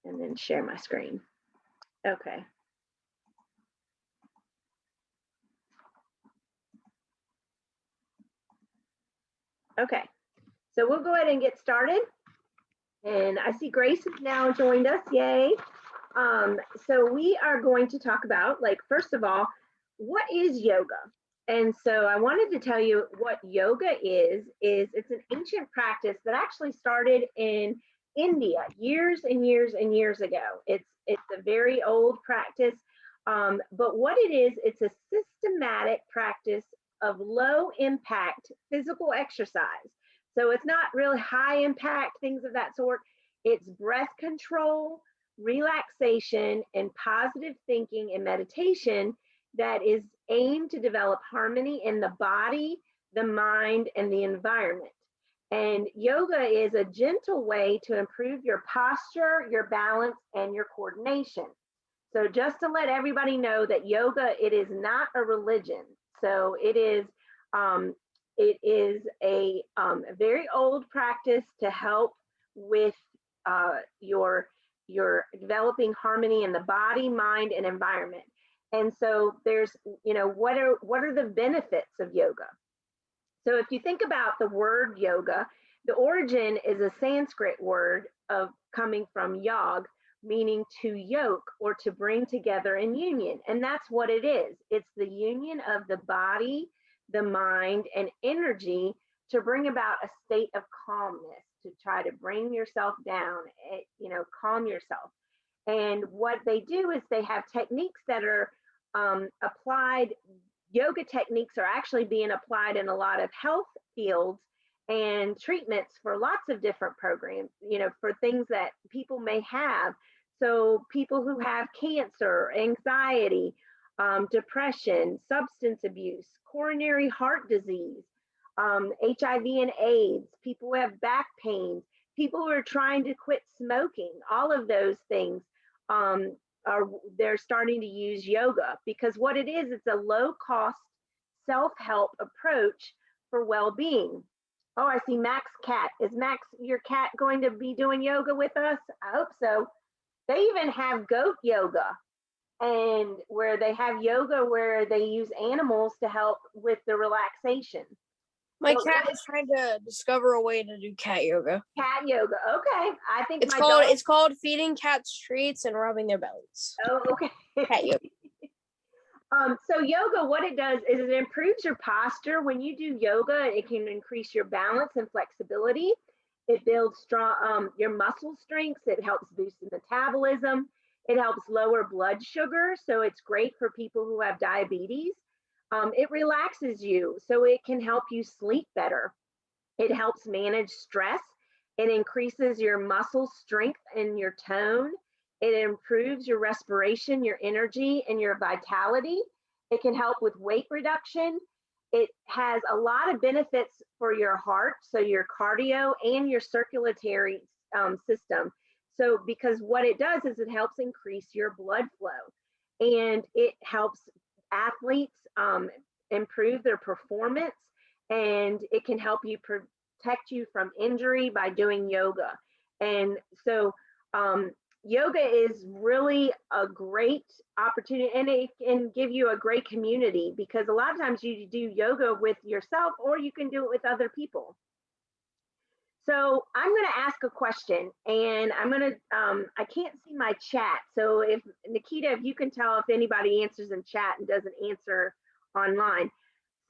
and then share my screen. Okay. Okay, so we'll go ahead and get started. And I see Grace has now joined us, yay. So we are going to talk about, like, first of all, what is yoga? And so I wanted to tell you what yoga is it's an ancient practice that actually started in India years and years and years ago. It's a very old practice, but what it is, it's a systematic practice of low impact physical exercise. So it's not really high impact, things of that sort. It's breath control, relaxation, and positive thinking and meditation that is aimed to develop harmony in the body, the mind, and the environment. And yoga is a gentle way to improve your posture, your balance, and your coordination. So just to let everybody know that yoga, it is not a religion. So it is a very old practice to help with your developing harmony in the body, mind, and environment. And so there's, what are the benefits of yoga? So if you think about the word yoga, the origin is a Sanskrit word of coming from yog, meaning to yoke or to bring together in union. And that's what it is. It's the union of the body, the mind, and energy to bring about a state of calmness, to try to bring yourself down, calm yourself. And what they do is they have techniques that are applied. Yoga techniques are actually being applied in a lot of health fields and treatments for lots of different programs, for things that people may have. So people who have cancer, anxiety, depression, substance abuse, coronary heart disease, HIV and AIDS, people who have back pain, people who are trying to quit smoking, all of those things, they're starting to use yoga, because what it is, it's a low cost self-help approach for well-being. Oh, I see Max cat. Is Max, your cat, going to be doing yoga with us? I hope so. They even have goat yoga, and where they have yoga where they use animals to help with the relaxation. My cat is trying to discover a way to do cat yoga. Cat yoga, okay. I think it's called feeding cats treats and rubbing their bellies. Oh, okay. Cat yoga. So yoga, what it does is it improves your posture. When you do yoga, it can increase your balance and flexibility. It builds strong your muscle strength. It helps boost the metabolism. It helps lower blood sugar, so it's great for people who have diabetes. It relaxes you, so it can help you sleep better. It helps manage stress. It increases your muscle strength and your tone. It improves your respiration, your energy, and your vitality. It can help with weight reduction. It has a lot of benefits for your heart, so your cardio and your circulatory system. So because what it does is it helps increase your blood flow, and it helps athletes improve their performance, and it can help you protect you from injury by doing yoga. And so yoga is really a great opportunity, and it can give you a great community, because a lot of times you do yoga with yourself, or you can do it with other people. So I'm going to ask a question, and I'm going to, I can't see my chat. So if Nikita, if you can tell if anybody answers in chat and doesn't answer online.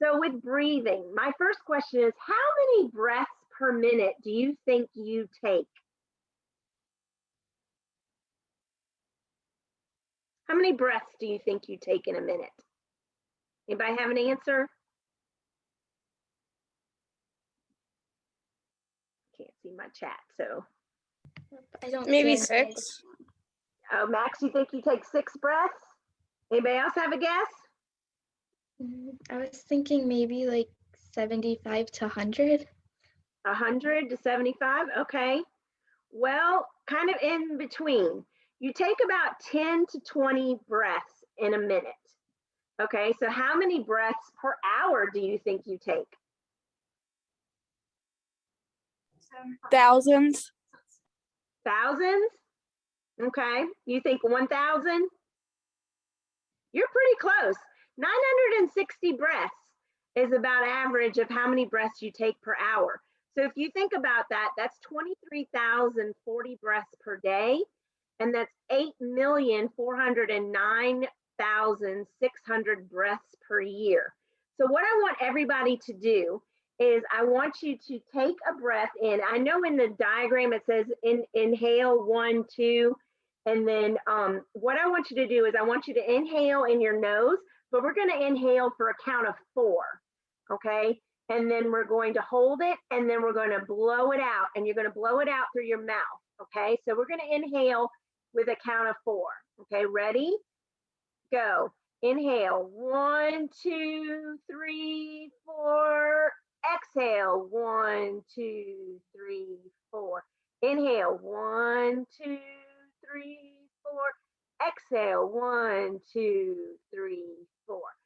So with breathing, my first question is, how many breaths per minute do you think you take? How many breaths do you think you take in a minute? Anybody have an answer? Can't see my chat, so. I don't. Maybe 6. Oh, Max, you think you take 6 breaths? Anybody else have a guess? I was thinking maybe like 75 to 100. 100 to 75, okay. Well, kind of in between. You take about 10 to 20 breaths in a minute. Okay, so how many breaths per hour do you think you take? Thousands. Thousands? Okay, you think 1,000? You're pretty close. 960 breaths is about average of how many breaths you take per hour. So if you think about that, that's 23,040 breaths per day, and that's 8,409,600 breaths per year. So what I want everybody to do is I want you to take a breath in. I know in the diagram it says inhale 1, 2, and then what I want you to do is I want you to inhale in your nose, but we're going to inhale for a count of 4, okay? And then we're going to hold it, and then we're going to blow it out, and you're going to blow it out through your mouth, okay? So we're going to inhale with a count of 4, okay? Ready? Go. Inhale, 1, 2, 3, 4. Exhale, 1, 2, 3, 4. Inhale, 1, 2, 3, 4. Exhale, 1, 2, 3, 4.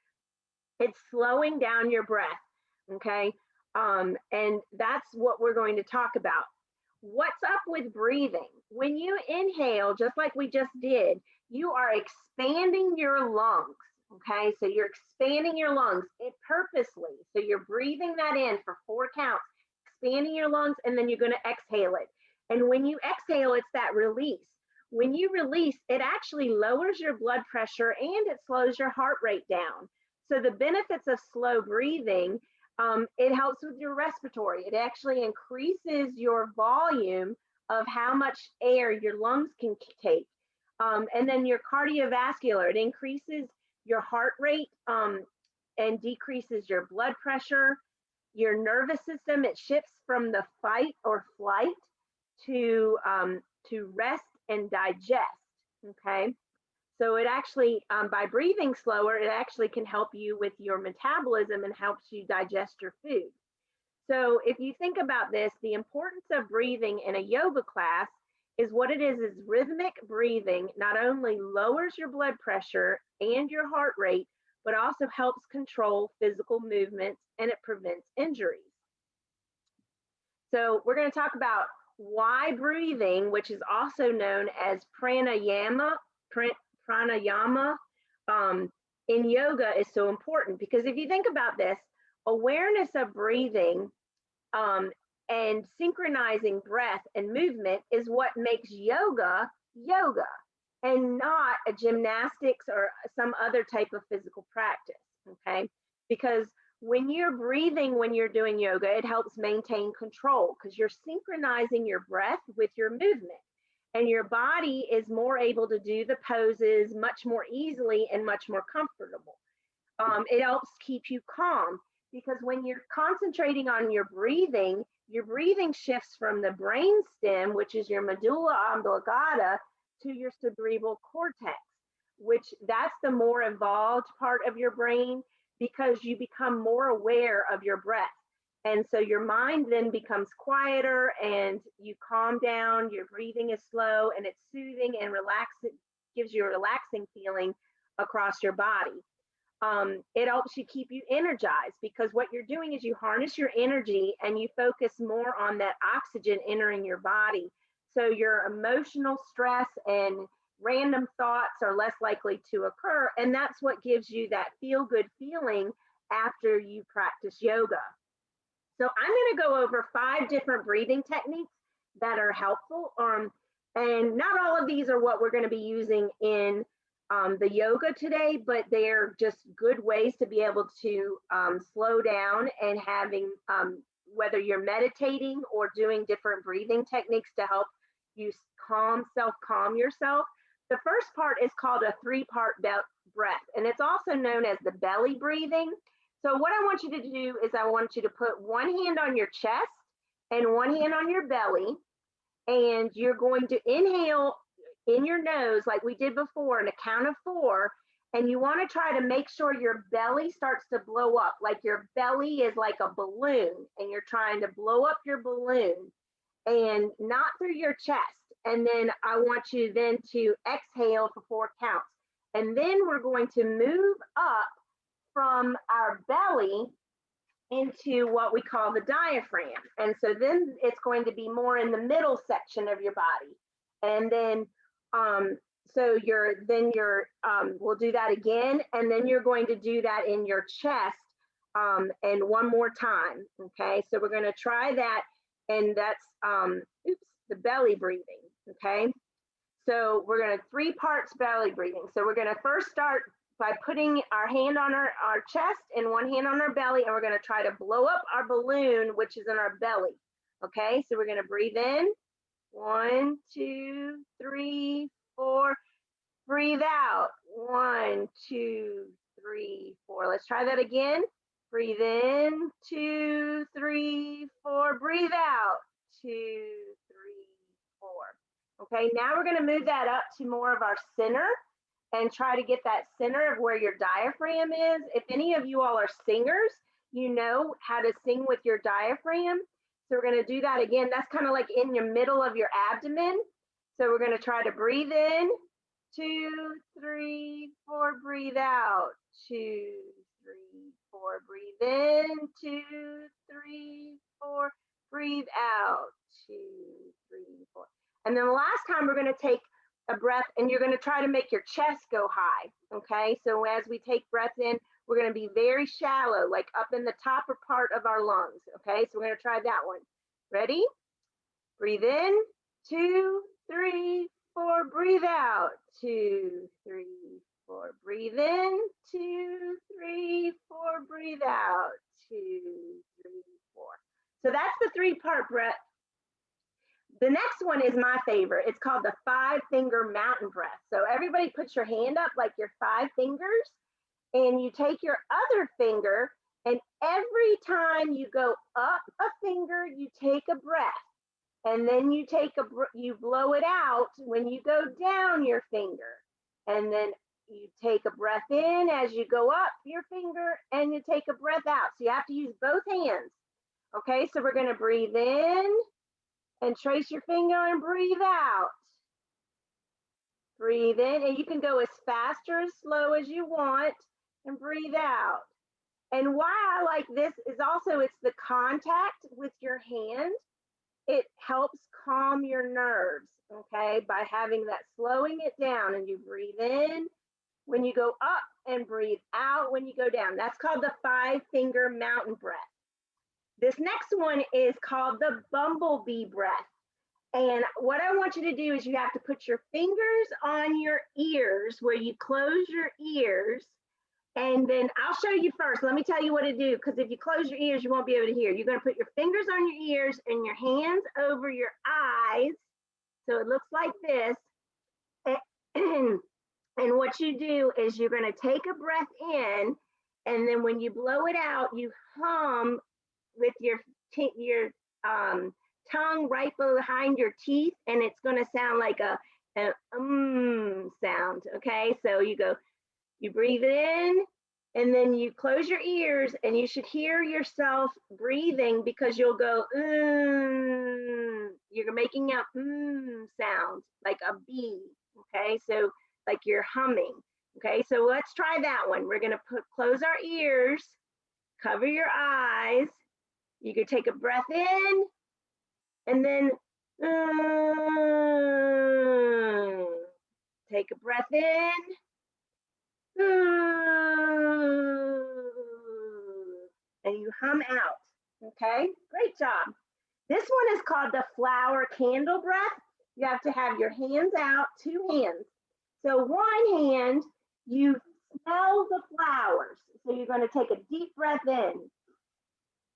It's slowing down your breath, okay? And that's what we're going to talk about. What's up with breathing? When you inhale, just like we just did, you are expanding your lungs, okay? So you're expanding your lungs purposely. So you're breathing that in for 4 counts, expanding your lungs, and then you're going to exhale it. And when you exhale, it's that release. When you release, it actually lowers your blood pressure and it slows your heart rate down. So the benefits of slow breathing, it helps with your respiratory. It actually increases your volume of how much air your lungs can take. And then your cardiovascular, it increases your heart rate and decreases your blood pressure. Your nervous system, it shifts from the fight or flight to rest and digest, okay? So it actually, by breathing slower, it actually can help you with your metabolism and helps you digest your food. So if you think about this, the importance of breathing in a yoga class is what it is rhythmic breathing not only lowers your blood pressure and your heart rate, but also helps control physical movements and it prevents injuries. So we're going to talk about why breathing, which is also known as pranayama, in yoga is so important, because if you think about this, awareness of breathing and synchronizing breath and movement is what makes yoga yoga and not a gymnastics or some other type of physical practice, okay? Because when you're breathing, when you're doing yoga, it helps maintain control because you're synchronizing your breath with your movement. And your body is more able to do the poses much more easily and much more comfortable. It helps keep you calm because when you're concentrating on your breathing shifts from the brain stem, which is your medulla oblongata, to your cerebral cortex, which that's the more evolved part of your brain because you become more aware of your breath. And so your mind then becomes quieter and you calm down, your breathing is slow and it's soothing and relaxing, gives you a relaxing feeling across your body. It helps you keep you energized because what you're doing is you harness your energy and you focus more on that oxygen entering your body. So your emotional stress and random thoughts are less likely to occur. And that's what gives you that feel-good feeling after you practice yoga. So I'm going to go over 5 different breathing techniques that are helpful. And not all of these are what we're going to be using in the yoga today, but they're just good ways to be able to slow down and having, whether you're meditating or doing different breathing techniques to help you self-calm yourself. The first part is called a 3-part breath, and it's also known as the belly breathing. So what I want you to do is I want you to put one hand on your chest and one hand on your belly, and you're going to inhale in your nose like we did before in a count of 4, and you want to try to make sure your belly starts to blow up, like your belly is like a balloon, and you're trying to blow up your balloon and not through your chest. And then I want you then to exhale for 4 counts. And then we're going to move up from our belly into what we call the diaphragm. And so then it's going to be more in the middle section of your body. And then So we'll do that again, and then you're going to do that in your chest, and one more time. Okay, so we're going to try that, and that's the belly breathing. Okay, so we're going to 3 parts belly breathing. So we're going to first start by putting our hand on our chest and one hand on our belly, and we're going to try to blow up our balloon, which is in our belly. Okay, so we're going to breathe in. 1, 2, 3, 4. Breathe out. 1, 2, 3, 4. Let's try that again. Breathe in. 2, 3, 4. Breathe out. 2, 3, 4. Okay, now we're going to move that up to more of our center and try to get that center of where your diaphragm is. If any of you all are singers, you know how to sing with your diaphragm. So we're going to do that again. That's kind of like in your middle of your abdomen. So we're going to try to breathe in. 2, 3, 4. Breathe out. 2, 3, 4. Breathe in. 2, 3, 4. Breathe out. 2, 3, 4. And then the last time we're going to take a breath, and you're going to try to make your chest go high. Okay, so as we take breath in, we're going to be very shallow, like up in the top part of our lungs. Okay, so we're going to try that one. Ready? Breathe in. 2, 3, 4. Breathe out. 2, 3, 4. Breathe in. 2, 3, 4. Breathe out. 2, 3, 4. So that's the 3-part breath. The next one is my favorite. It's called the 5-finger mountain breath. So everybody put your hand up like your 5 fingers, and you take your other finger, and every time you go up a finger, you take a breath. And then you blow it out when you go down your finger. And then you take a breath in as you go up your finger, and you take a breath out. So you have to use both hands. Okay, so we're going to breathe in and trace your finger and breathe out. Breathe in, and you can go as fast or as slow as you want, and breathe out. And why I like this is also it's the contact with your hand. It helps calm your nerves, okay, by having that, slowing it down, and you breathe in when you go up and breathe out when you go down. That's called the 5-finger mountain breath. This next one is called the Bumble Bee Breath. And what I want you to do is you have to put your fingers on your ears where you close your ears. And then I'll show you first. Let me tell you what to do, because if you close your ears, you won't be able to hear. You're going to put your fingers on your ears and your hands over your eyes. So it looks like this. And what you do is you're going to take a breath in, and then when you blow it out, you hum with your tongue right behind your teeth, and it's going to sound like an sound. Okay, so you breathe in, and then you close your ears, and you should hear yourself breathing, because you'll go you're making a sound like a bee. Okay, so like you're humming. Okay, so let's try that one. We're going to close our ears, cover your eyes. You could take a breath in, and then take a breath in, and you hum out. Okay, great job. This one is called the flower candle breath. You have to have your hands out, 2 hands. So one hand, you smell the flowers. So you're going to take a deep breath in.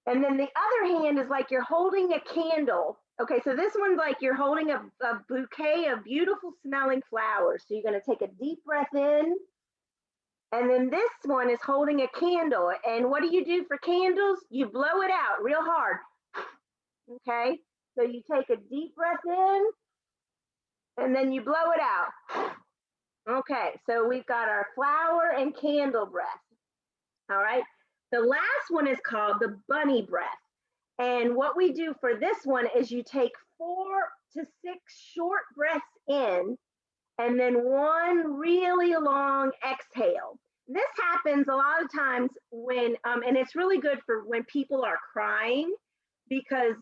And then the other hand is like you're holding a candle. Okay, so this one's like you're holding a bouquet of beautiful smelling flowers. So you're going to take a deep breath in. And then this one is holding a candle. And what do you do for candles? You blow it out real hard. Okay, so you take a deep breath in, and then you blow it out. Okay, so we've got our flower and candle breath. All right. The last one is called the bunny breath. And what we do for this one is you take 4 to 6 short breaths in, and then 1 really long exhale. This happens a lot of times when, and it's really good for when people are crying, because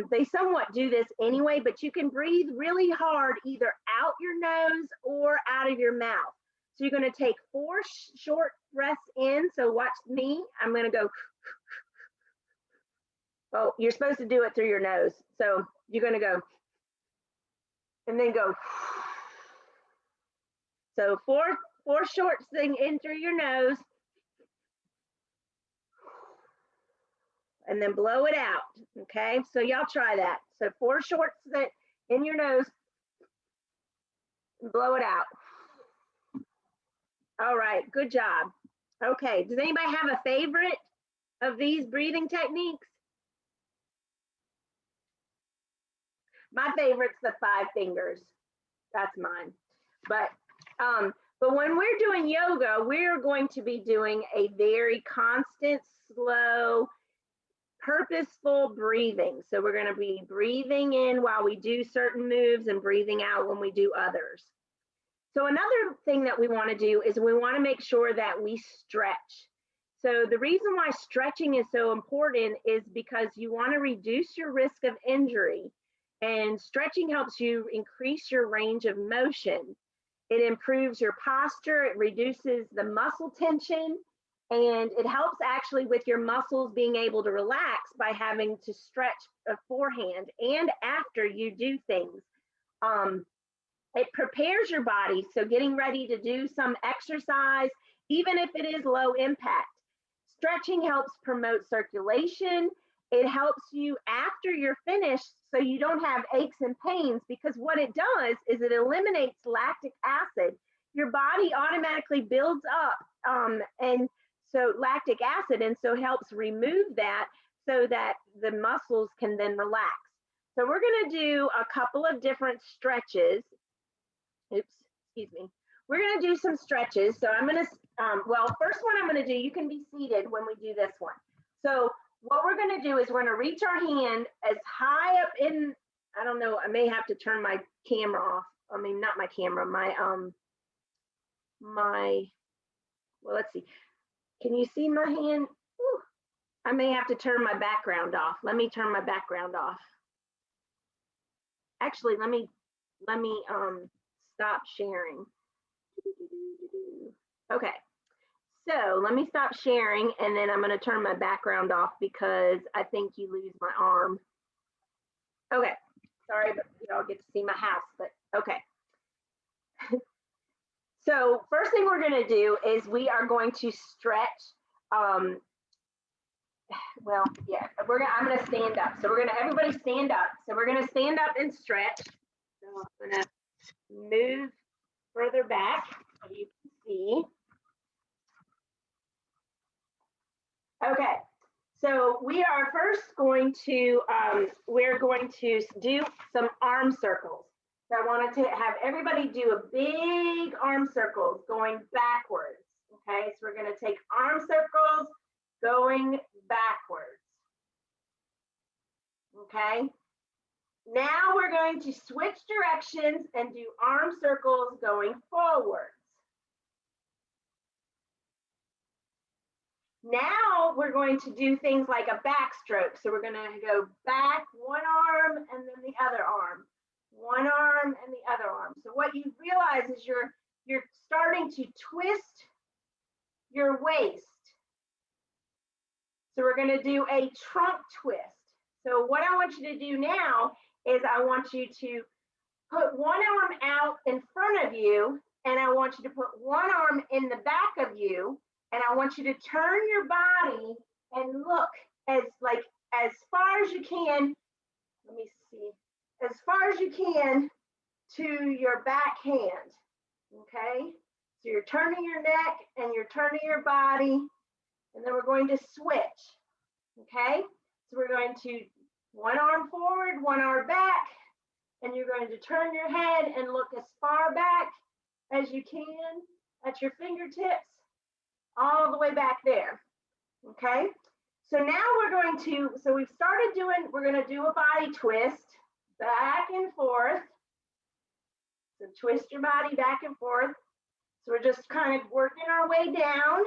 they somewhat do this anyway, but you can breathe really hard either out your nose or out of your mouth. So you're going to take 4 short breaths in. So watch me. I'm going to go. Oh, you're supposed to do it through your nose. So you're going to go and then go. So four short thing in through your nose and then blow it out. Okay, so y'all try that. So 4 shorts that in your nose, and blow it out. All right, good job. Okay, does anybody have a favorite of these breathing techniques? My favorite's the 5 fingers. That's mine. But when we're doing yoga, we're going to be doing a very constant, slow, purposeful breathing. So we're going to be breathing in while we do certain moves and breathing out when we do others. So another thing that we want to do is we want to make sure that we stretch. So the reason why stretching is so important is because you want to reduce your risk of injury. And stretching helps you increase your range of motion. It improves your posture, it reduces the muscle tension, and it helps actually with your muscles being able to relax by having to stretch beforehand and after you do things. It prepares your body, so getting ready to do some exercise, even if it is low impact. Stretching helps promote circulation. It helps you after you're finished so you don't have aches and pains, because what it does is it eliminates lactic acid. Your body automatically builds up and so lactic acid, and so helps remove that so that the muscles can then relax. So we're going to do a couple of different stretches. Oops, excuse me. We're going to do some stretches. So I'm going to, first one I'm going to do, you can be seated when we do this one. So what we're going to do is we're going to reach our hand as high up in, I don't know, I may have to turn my camera off. I mean, not my camera, well, let's see. Can you see my hand? Whew. I may have to turn my background off. Let me turn my background off. Actually, let me stop sharing. Okay. So let me stop sharing, and then I'm going to turn my background off because I think you lose my arm. Okay, sorry, but you all get to see my house, but okay. So first thing we're going to do is we are going to stretch. I'm going to stand up. So everybody stand up. So we're going to stand up and stretch. So I'm going to move further back so you can see. Okay, so we are first going to, we're going to do some arm circles. So I wanted to have everybody do a big arm circles going backwards. Okay, so we're going to take arm circles going backwards. Okay, now we're going to switch directions and do arm circles going forwards. Now we're going to do things like a backstroke. So we're going to go back one arm and then the other arm, one arm and the other arm. So what you realize is you're starting to twist your waist. So we're going to do a trunk twist. So what I want you to do now is I want you to put one arm out in front of you, and I want you to put one arm in the back of you. And I want you to turn your body and look as far as you can. Let me see. As far as you can to your back hand. Okay? So you're turning your neck and you're turning your body. And then we're going to switch. Okay? So we're going to one arm forward, one arm back. And you're going to turn your head and look as far back as you can at your fingertips. All the way back there, okay? So now we're going to, we're going to do a body twist, back and forth. So twist your body back and forth. So we're just kind of working our way down.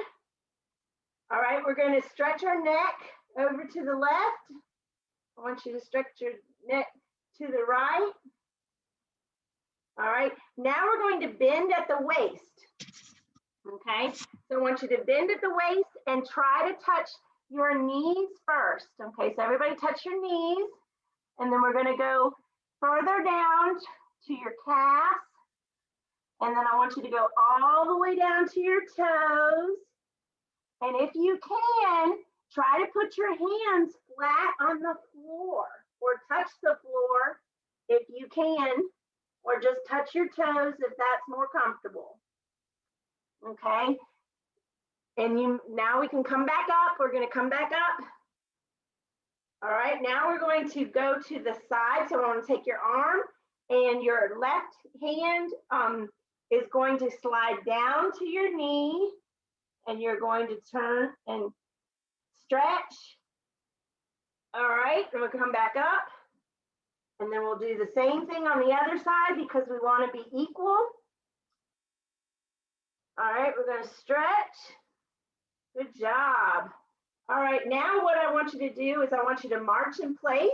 All right, we're going to stretch our neck over to the left I want you to stretch your neck to the right. All right, now we're going to bend at the waist. Okay, so I want you to bend at the waist and try to touch your knees first. Okay, so everybody touch your knees, and then we're going to go further down to your calves. And then I want you to go all the way down to your toes. And if you can, try to put your hands flat on the floor or touch the floor if you can, or just touch your toes if that's more comfortable. Okay. And now we can come back up. We're going to come back up. All right. Now we're going to go to the side. So I want to take your arm, and your left hand is going to slide down to your knee, and you're going to turn and stretch. All right, and we'll come back up, and then we'll do the same thing on the other side because we want to be equal. All right, we're going to stretch. Good job. All right, now what I want you to do is I want you to march in place.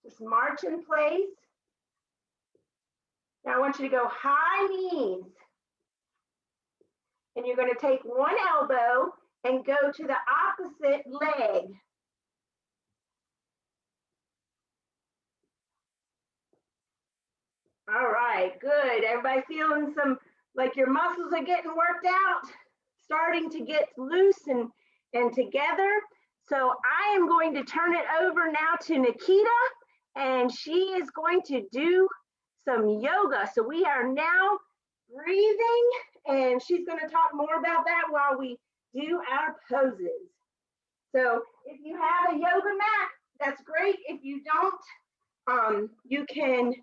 Just march in place. Now I want you to go high knees. And you're going to take one elbow and go to the opposite leg. All right, good. Everybody feeling like your muscles are getting worked out, starting to get loose and together. So I am going to turn it over now to Nikita, and she is going to do some yoga. So we are now breathing, and she's going to talk more about that while we do our poses. So if you have a yoga mat, that's great. If you don't, you can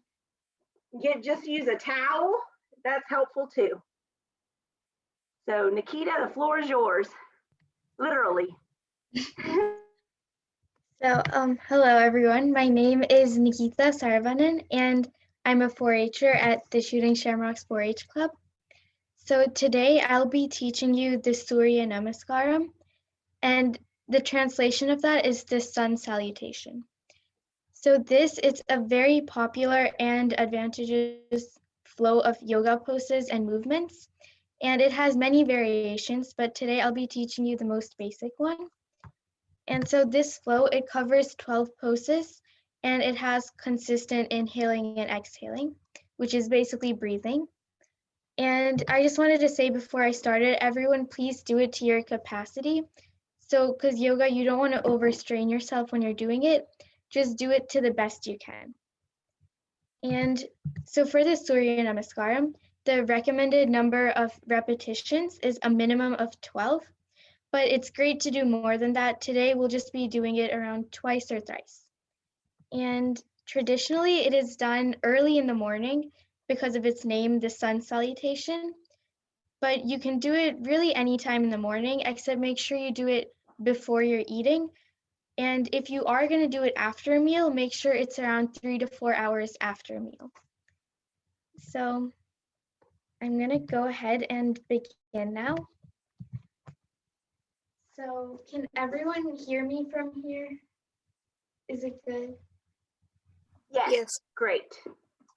just use a towel. That's helpful too. So Nikita, the floor is yours, literally. So, hello everyone. My name is Nikita Saravanan, and I'm a 4-H'er at the Shooting Shamrocks 4-H Club. So today I'll be teaching you the Surya Namaskaram, and the translation of that is the Sun Salutation. So it's a very popular and advantageous flow of yoga poses and movements, and it has many variations, but today I'll be teaching you the most basic one. And so this flow, it covers 12 poses, and it has consistent inhaling and exhaling, which is basically breathing. And I just wanted to say before I started, everyone, please do it to your capacity. So, because yoga, you don't want to overstrain yourself when you're doing it. Just do it to the best you can. And so for the Surya Namaskaram, the recommended number of repetitions is a minimum of 12. But it's great to do more than that. Today, we'll just be doing it around twice or thrice. And traditionally, it is done early in the morning because of its name, the Sun Salutation. But you can do it really anytime in the morning, except make sure you do it before you're eating. And if you are going to do it after a meal, make sure it's around 3 to 4 hours after a meal. So I'm going to go ahead and begin now. So can everyone hear me from here? Is it good? Yes. Great.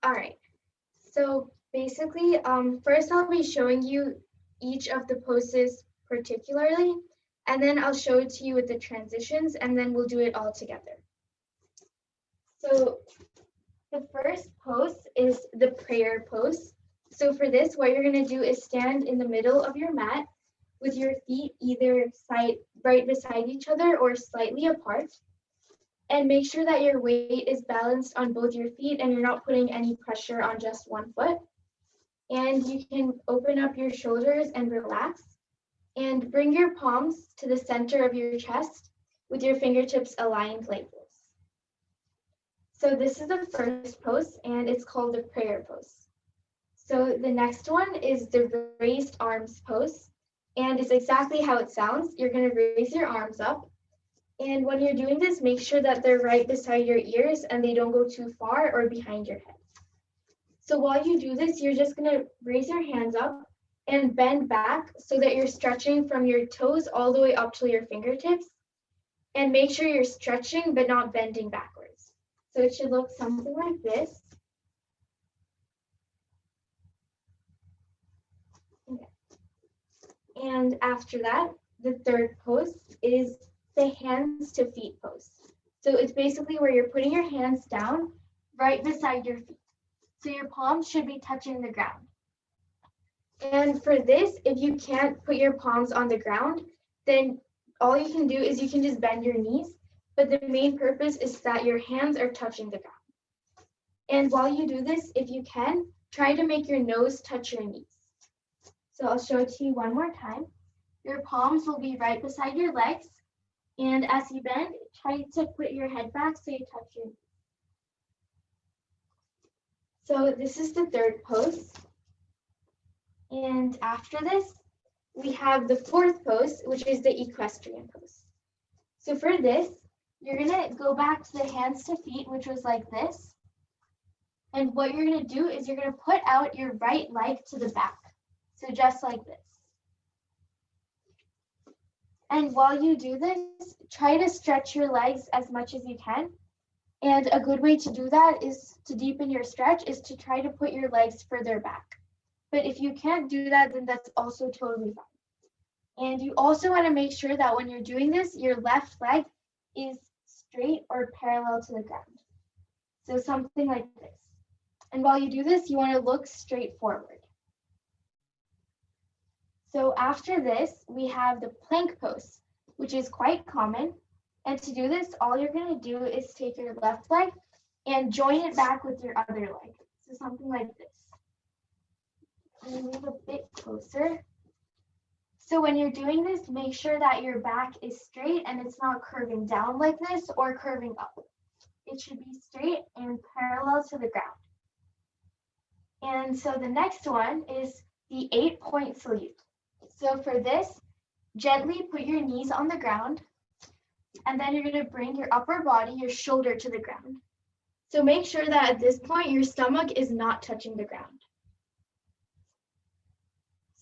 All right. So basically, first I'll be showing you each of the poses particularly, and then I'll show it to you with the transitions, and then we'll do it all together. So the first pose is the prayer pose. So for this, what you're going to do is stand in the middle of your mat with your feet either right beside each other or slightly apart. And make sure that your weight is balanced on both your feet and you're not putting any pressure on just one foot. And you can open up your shoulders and relax. And bring your palms to the center of your chest with your fingertips aligned like this. So this is the first pose, and it's called the prayer pose. So the next one is the raised arms pose. And it's exactly how it sounds. You're going to raise your arms up. And when you're doing this, make sure that they're right beside your ears and they don't go too far or behind your head. So while you do this, you're just going to raise your hands up and bend back so that you're stretching from your toes all the way up to your fingertips. And make sure you're stretching but not bending backwards. So it should look something like this. Okay. And after that, the third pose is the hands to feet pose. So it's basically where you're putting your hands down right beside your feet. So your palms should be touching the ground. And for this, if you can't put your palms on the ground, then all you can do is you can just bend your knees. But the main purpose is that your hands are touching the ground. And while you do this, if you can, try to make your nose touch your knees. So I'll show it to you one more time. Your palms will be right beside your legs. And as you bend, try to put your head back so you touch your knees. So this is the third pose. And after this, we have the fourth pose, which is the equestrian pose. So for this, you're gonna go back to the hands to feet, which was like this. And what you're gonna do is you're gonna put out your right leg to the back. So just like this. And while you do this, try to stretch your legs as much as you can. And a good way to do that is to deepen your stretch is to try to put your legs further back. But if you can't do that, then that's also totally fine. And you also want to make sure that when you're doing this, your left leg is straight or parallel to the ground. So something like this. And while you do this, you want to look straight forward. So after this, we have the plank pose, which is quite common. And to do this, all you're going to do is take your left leg and join it back with your other leg. So something like this. And move a bit closer. So when you're doing this, make sure that your back is straight and it's not curving down like this or curving up. It should be straight and parallel to the ground. And so the next one is the 8-point salute. So for this, gently put your knees on the ground, and then you're going to bring your upper body, your shoulder to the ground. So make sure that at this point, your stomach is not touching the ground.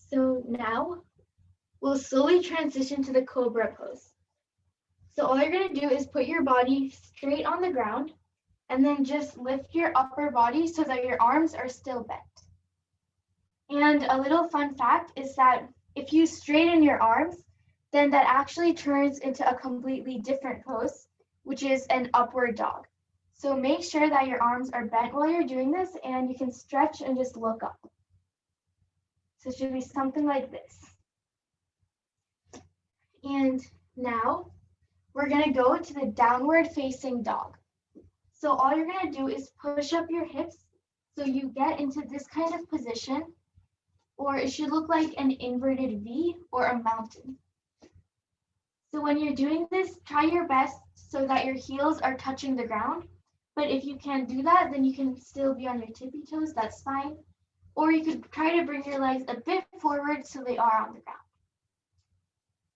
So now we'll slowly transition to the Cobra Pose. So all you're going to do is put your body straight on the ground and then just lift your upper body so that your arms are still bent. And a little fun fact is that if you straighten your arms, then that actually turns into a completely different pose, which is an upward dog. So make sure that your arms are bent while you're doing this and you can stretch and just look up. So it should be something like this. And now we're going to go to the downward facing dog. So all you're going to do is push up your hips so you get into this kind of position, or it should look like an inverted V or a mountain. So when you're doing this, try your best so that your heels are touching the ground. But if you can't do that, then you can still be on your tippy toes, that's fine. Or you could try to bring your legs a bit forward so they are on the ground.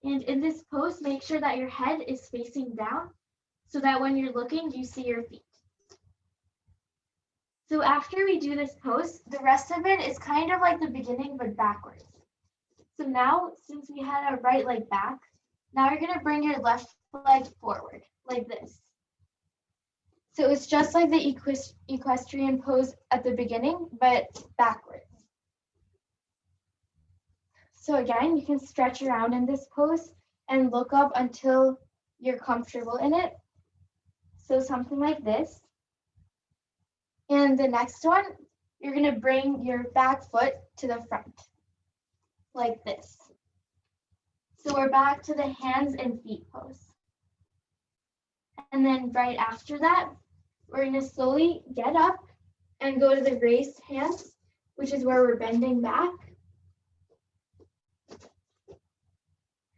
And in this pose, make sure that your head is facing down so that when you're looking, you see your feet. So after we do this pose, the rest of it is kind of like the beginning, but backwards. So now, since we had our right leg back, now you're going to bring your left leg forward, like this. So it's just like the equestrian pose at the beginning, but backwards. So again, you can stretch around in this pose and look up until you're comfortable in it. So something like this. And the next one, you're going to bring your back foot to the front, like this. So we're back to the hands and feet pose. And then right after that, we're going to slowly get up and go to the raised hands, which is where we're bending back.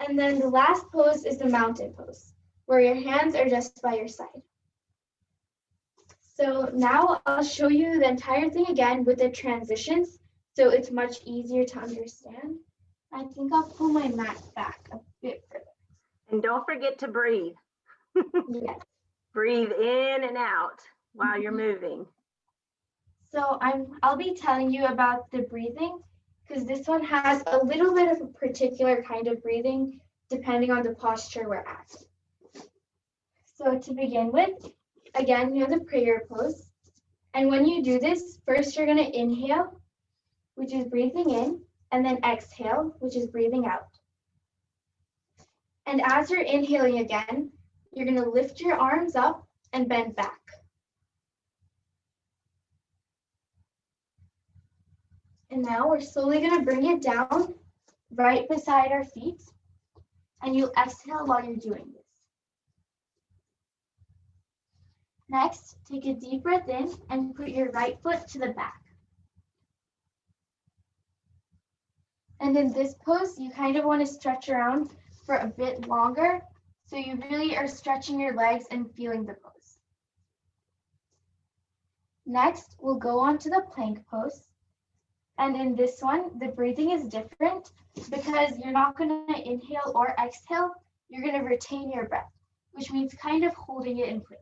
And then the last pose is the mountain pose, where your hands are just by your side. So now I'll show you the entire thing again with the transitions, so it's much easier to understand. I think I'll pull my mat back a bit further. And don't forget to breathe. Yes. Breathe in and out while you're moving. So I'll be telling you about the breathing, because this one has a little bit of a particular kind of breathing depending on the posture we're at. So to begin with, again, you're the prayer pose. And when you do this, first you're going to inhale, which is breathing in, and then exhale, which is breathing out. And as you're inhaling again, you're going to lift your arms up and bend back. And now we're slowly going to bring it down right beside our feet. And you'll exhale while you're doing this. Next, take a deep breath in and put your right foot to the back. And in this pose, you kind of want to stretch around for a bit longer, so you really are stretching your legs and feeling the pose. Next, we'll go on to the plank pose. And in this one, the breathing is different because you're not going to inhale or exhale, you're going to retain your breath, which means kind of holding it in place.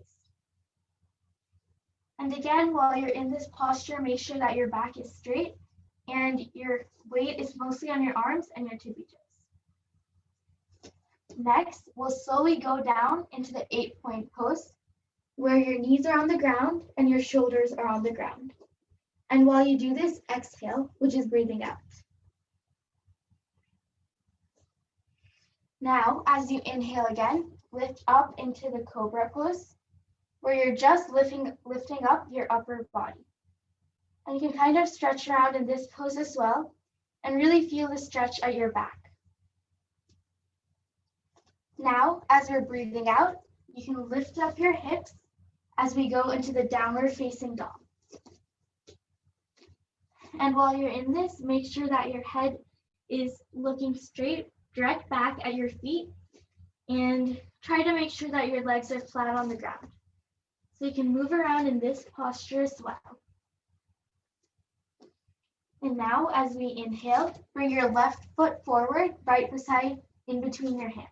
And again, while you're in this posture, make sure that your back is straight and your weight is mostly on your arms and your tippy toes. Next, we'll slowly go down into the 8-point pose where your knees are on the ground and your shoulders are on the ground. And while you do this, exhale, which is breathing out. Now, as you inhale again, lift up into the Cobra Pose, where you're just lifting up your upper body. And you can kind of stretch around in this pose as well, and really feel the stretch at your back. Now, as you're breathing out, you can lift up your hips as we go into the downward facing dog. And while you're in this, make sure that your head is looking straight, direct back at your feet, and try to make sure that your legs are flat on the ground. So you can move around in this posture as well. And now, as we inhale, bring your left foot forward, right beside, in between your hands.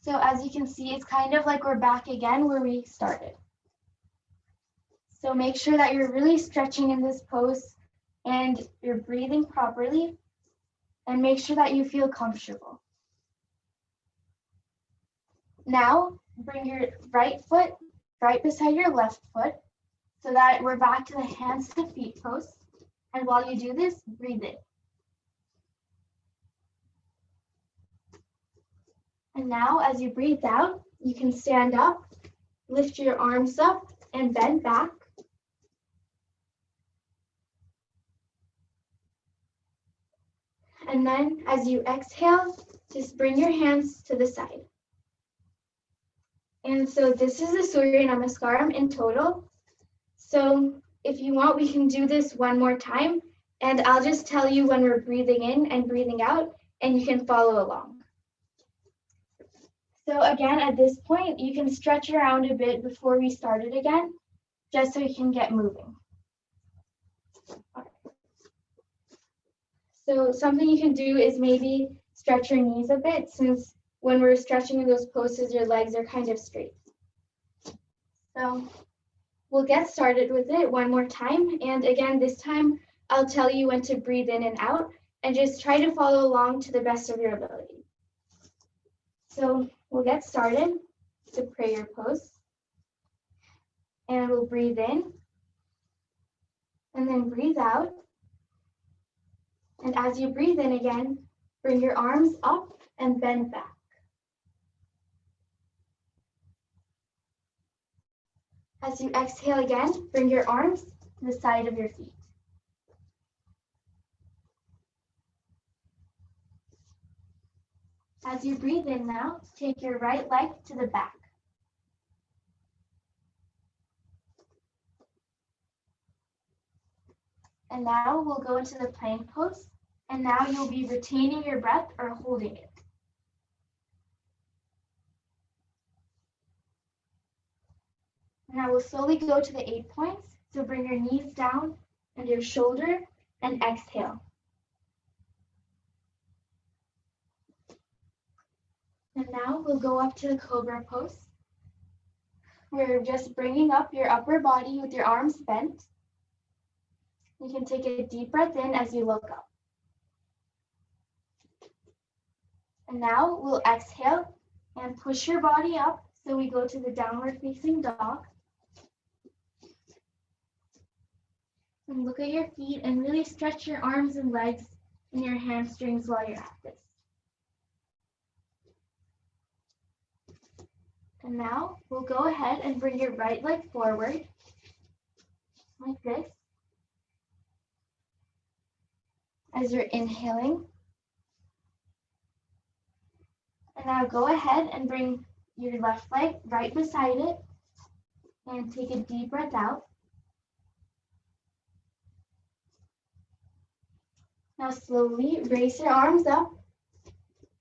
So as you can see, it's kind of like we're back again where we started. So make sure that you're really stretching in this pose and you're breathing properly, and make sure that you feel comfortable. Now, bring your right foot right beside your left foot so that we're back to the hands to feet pose. And while you do this, breathe in. And now, as you breathe out, you can stand up, lift your arms up, and bend back. And then, as you exhale, just bring your hands to the side. And so this is the Surya Namaskaram in total. So if you want, we can do this one more time, and I'll just tell you when we're breathing in and breathing out, and you can follow along. So again, at this point, you can stretch around a bit before we start it again, just so you can get moving. So something you can do is maybe stretch your knees a bit, since when we're stretching in those poses, your legs are kind of straight. So we'll get started with it one more time. And again, this time, I'll tell you when to breathe in and out, and just try to follow along to the best of your ability. So we'll get started, the prayer pose. And we'll breathe in, and then breathe out. And as you breathe in again, bring your arms up and bend back. As you exhale again, bring your arms to the side of your feet. As you breathe in now, take your right leg to the back. And now we'll go into the plank pose. And now you'll be retaining your breath or holding it. Now we'll slowly go to the 8 points. So bring your knees down and your shoulder and exhale. And now we'll go up to the Cobra Pose. We're just bringing up your upper body with your arms bent. You can take a deep breath in as you look up. And now we'll exhale and push your body up. So we go to the downward facing dog. And look at your feet and really stretch your arms and legs and your hamstrings while you're at this. And now we'll go ahead and bring your right leg forward like this as you're inhaling. And now go ahead and bring your left leg right beside it and take a deep breath out. Now slowly raise your arms up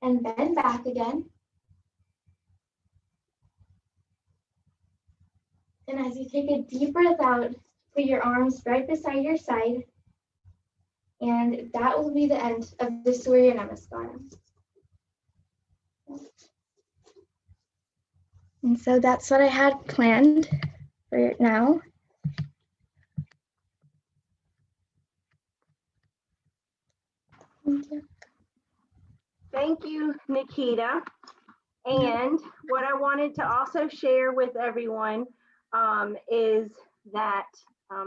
and bend back again. And as you take a deep breath out, put your arms right beside your side. And that will be the end of the Surya Namaskaram. And so that's what I had planned for now. Thank you. Thank you, Nikita. And what I wanted to also share with everyone is that,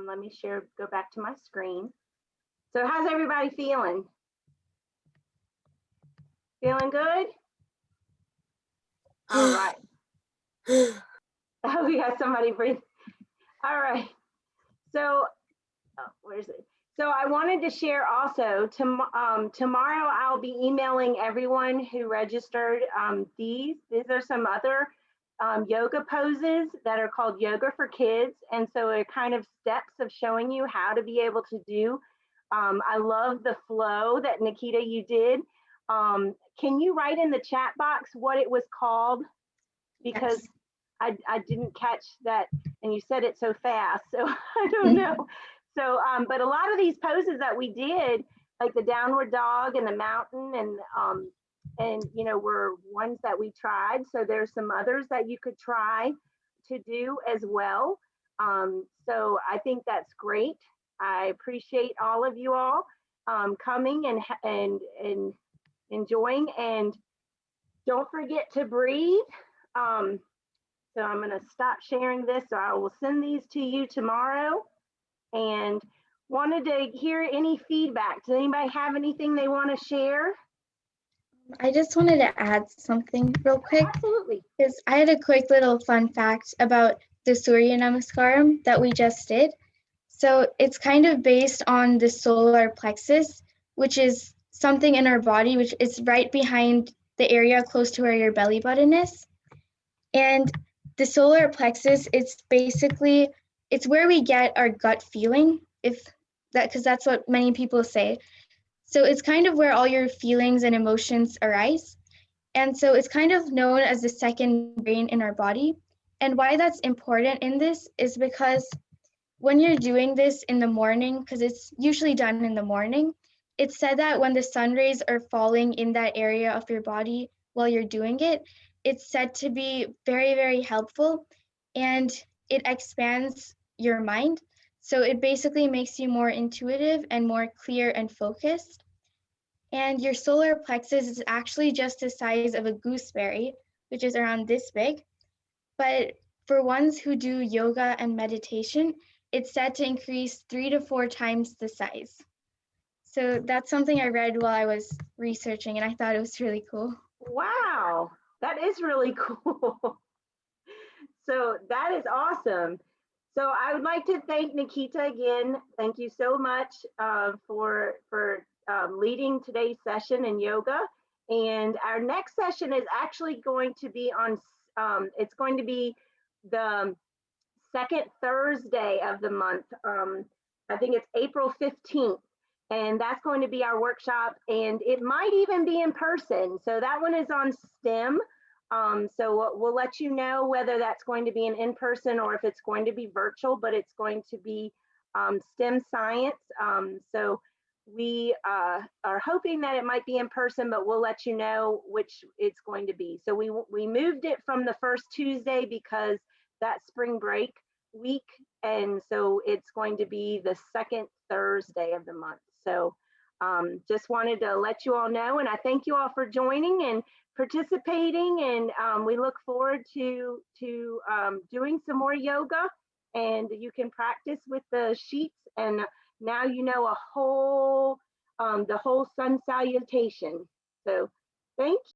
let me go back to my screen. So how's everybody feeling? Feeling good? All right. Oh, we got somebody breathing. All right. So, where's it? So I wanted to share also, tomorrow I'll be emailing everyone who registered these. These are some other yoga poses that are called Yoga for Kids. And so they're kind of steps of showing you how to be able to do. I love the flow that Nikita, you did. Can you write in the chat box what it was called? Because yes. I didn't catch that, and you said it so fast, so I don't know. So, but a lot of these poses that we did, like the downward dog and the mountain, and you know, were ones that we tried. So there's some others that you could try to do as well. So I think that's great. I appreciate all of you all coming and enjoying, and don't forget to breathe. So I'm going to stop sharing this. So I will send these to you tomorrow, and wanted to hear any feedback. Does anybody have anything they want to share? I just wanted to add something real quick. Absolutely. Because I had a quick little fun fact about the Surya Namaskaram that we just did. So it's kind of based on the solar plexus, which is something in our body, which is right behind the area close to where your belly button is. And the solar plexus, it's where we get our gut feeling, because that's what many people say. So it's kind of where all your feelings and emotions arise. And so it's kind of known as the second brain in our body. And why that's important in this is because when you're doing this in the morning, because it's usually done in the morning, it's said that when the sun rays are falling in that area of your body while you're doing it, it's said to be very, very helpful, and it expands your mind. So it basically makes you more intuitive and more clear and focused. And your solar plexus is actually just the size of a gooseberry, which is around this big. But for ones who do yoga and meditation, it's said to increase 3 to 4 times the size. So that's something I read while I was researching, and I thought it was really cool. Wow, that is really cool. So that is awesome. So I would like to thank Nikita again. Thank you so much for leading today's session in yoga. And our next session is actually going to be on, it's going to be the second Thursday of the month. I think it's April 15th. And that's going to be our workshop, and it might even be in person. So that one is on STEM. So we'll let you know whether that's going to be an in-person or if it's going to be virtual, but it's going to be STEM science. So we are hoping that it might be in person, but we'll let you know which it's going to be. So we moved it from the first Tuesday because that's spring break week. And so it's going to be the second Thursday of the month. So just wanted to let you all know, and I thank you all for joining and participating, and we look forward to doing some more yoga, and you can practice with the sheets, and now you know the whole sun salutation. So thank you.